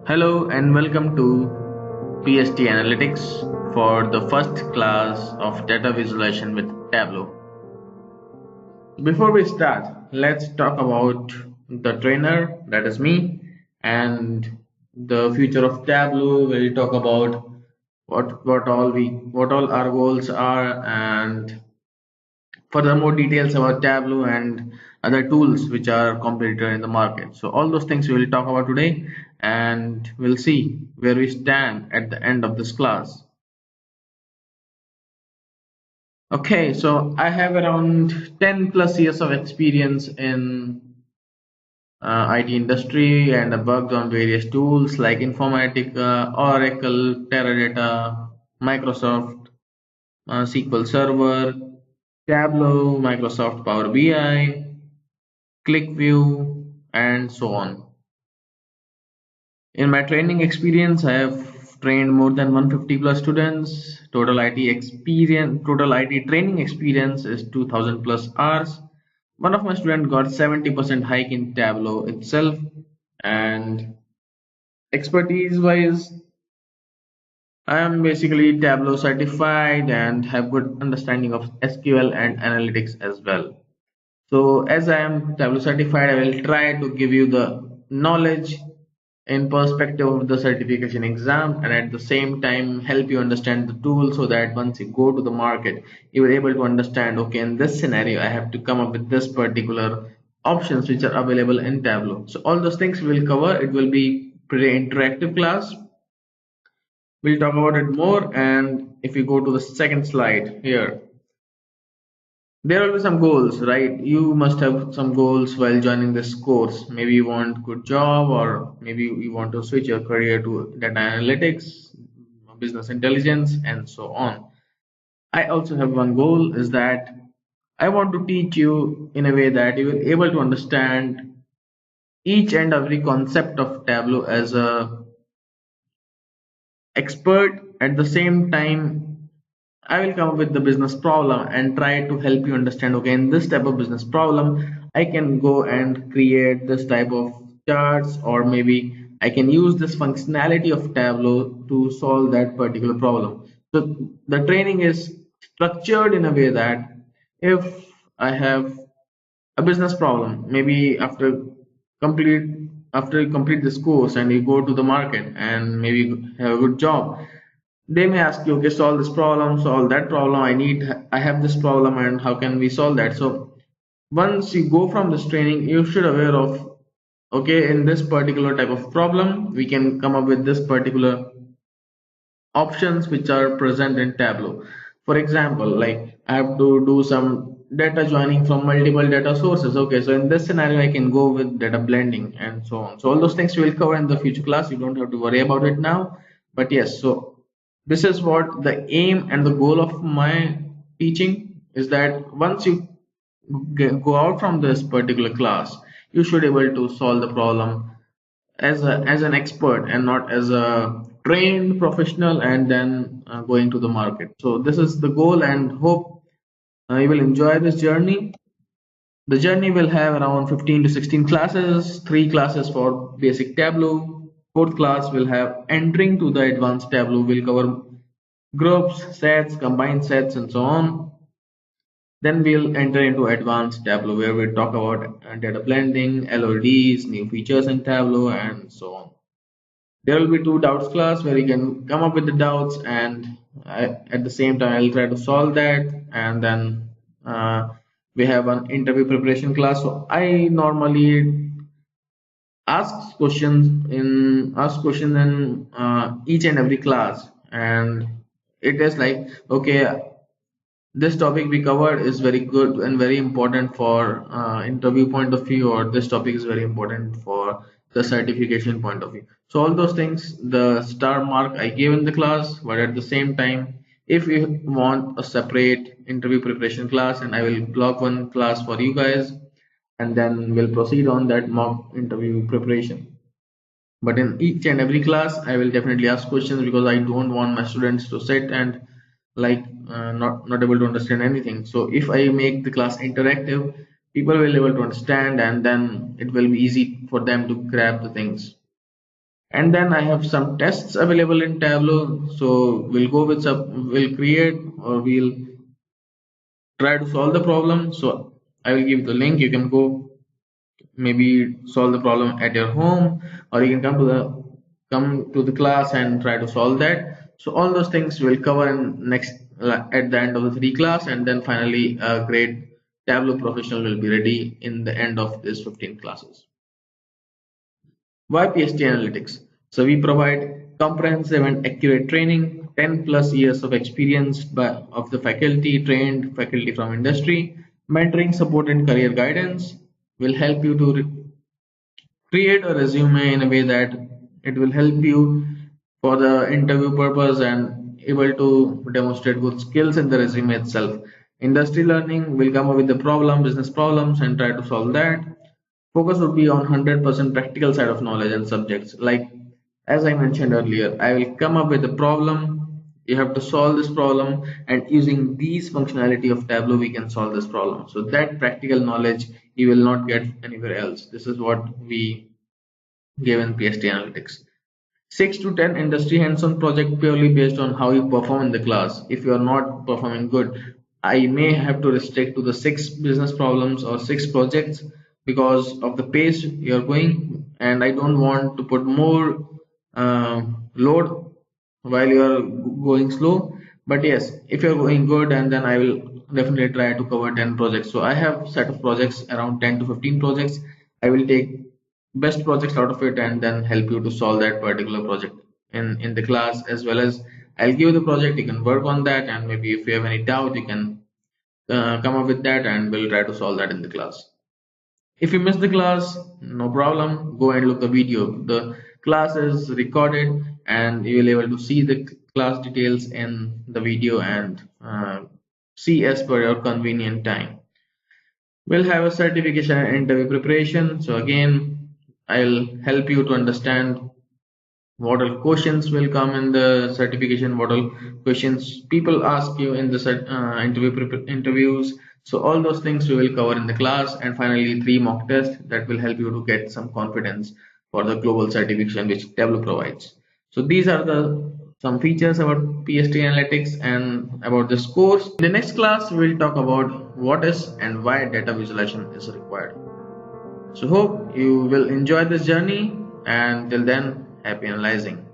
Hello and welcome to PST Analytics for the first class of data visualization with Tableau. Before we start, let's talk about the trainer, that is me, and the future of Tableau. We'll talk about what all our goals are, and further more details about Tableau and other tools which are competitor in the market. So all those things we will talk about today, and we'll see where we stand at the end of this class. Okay, so I have around 10 plus years of experience in IT industry, and I worked on various tools like Informatica, Oracle, Teradata, Microsoft SQL Server, Tableau, Microsoft Power BI, ClickView, and so on. In my training experience, I have trained more than 150 plus students. Total IT training experience is 2000 plus hours. One of my students got 70% hike in Tableau itself. And expertise wise, I am basically Tableau certified and have good understanding of SQL and analytics as well. So as I am Tableau certified, I will try to give you the knowledge in perspective of the certification exam, and at the same time help you understand the tool, so that once you go to the market you are able to understand, okay, in this scenario I have to come up with this particular options which are available in Tableau. So all those things we'll cover. It will be pretty interactive class. We'll talk about it more. And if you go to the second slide here, there will be some goals, right? You must have some goals while joining this course. Maybe you want good job, or maybe you want to switch your career to data analytics, business intelligence, and so on. I also have one goal, is that I want to teach you in a way that you will able to understand each and every concept of Tableau as a expert. At the same time, I will come up with the business problem and try to help you understand, okay, in this type of business problem, I can go and create this type of charts, or maybe I can use this functionality of Tableau to solve that particular problem. So the training is structured in a way that if I have a business problem, maybe complete after you complete this course and you go to the market and maybe have a good job, they may ask you, okay, solve this problem, solve that problem. I have this problem, and how can we solve that? So once you go from this training, you should aware of, okay, in this particular type of problem, we can come up with this particular options which are present in Tableau. For example, like I have to do some data joining from multiple data sources. Okay, so in this scenario, I can go with data blending and so on. So all those things we will cover in the future class. You don't have to worry about it now. But yes, so this is what the aim and the goal of my teaching is, that once you go out from this particular class, you should able to solve the problem as an expert and not as a trained professional and then going to the market. So this is the goal, and hope you will enjoy this journey. The journey will have around 15 to 16 classes, 3 classes for basic Tableau. Fourth class will have entering to the advanced Tableau. We'll cover groups, sets, combined sets, and so on. Then we'll enter into advanced Tableau, where we talk about data blending, LODs, new features in Tableau, and so on. There will be 2 doubts class where you can come up with the doubts, and at the same time I'll try to solve that. And then we have an interview preparation class. So I normally ask questions in each and every class, and it is like, okay, this topic we covered is very good and very important for interview point of view, or this topic is very important for the certification point of view. So all those things, the star mark I gave in the class. But at the same time, if you want a separate interview preparation class, and I will block one class for you guys, and then we'll proceed on that mock interview preparation. But in each and every class I will definitely ask questions, because I don't want my students to sit and like not able to understand anything. So if I make the class interactive, people will be able to understand, and then it will be easy for them to grab the things. And then I have some tests available in Tableau. So we'll create or we'll try to solve the problem. So I will give the link. You can go maybe solve the problem at your home, or you can come to the class and try to solve that. So all those things we'll cover in next at the end of the 3 class, and then finally a great Tableau professional will be ready in the end of this 15 classes. Why PST Analytics? So we provide comprehensive and accurate training, 10 plus years of experience of the faculty, trained faculty from industry, mentoring, support and career guidance will help you to create a resume in a way that it will help you for the interview purpose and able to demonstrate good skills in the resume itself. Industry learning will come up with the business problems and try to solve that. Focus would be on 100% practical side of knowledge and subjects. Like as I mentioned earlier, I will come up with a problem. You have to solve this problem, and using these functionality of Tableau, we can solve this problem. So that practical knowledge you will not get anywhere else. This is what we give in PST Analytics. 6 to 10 industry hands-on project purely based on how you perform in the class. If you are not performing good, I may have to restrict to the 6 business problems or 6 projects because of the pace you're going, and I don't want to put more load while you're going slow. But yes, if you're going good, and then I will definitely try to cover 10 projects. So I have set of projects around 10 to 15 projects. I will take best projects out of it and then help you to solve that particular project in the class, as well as I'll give you the project, you can work on that, and maybe if you have any doubt you can come up with that and we'll try to solve that in the class. If you miss the class, no problem, go and look the video. The class is recorded and you will be able to see the class details in the video and see as per your convenient time. We'll have a certification and interview preparation. So again, I'll help you to understand what all questions will come in the certification, what all questions people ask you in the interviews. So all those things we will cover in the class, and finally 3 mock tests that will help you to get some confidence for the global certification which Tableau provides. So these are the some features about PST Analytics and about this course. In the next class, we'll talk about what is and why data visualization is required. So hope you will enjoy this journey, and till then, happy analyzing.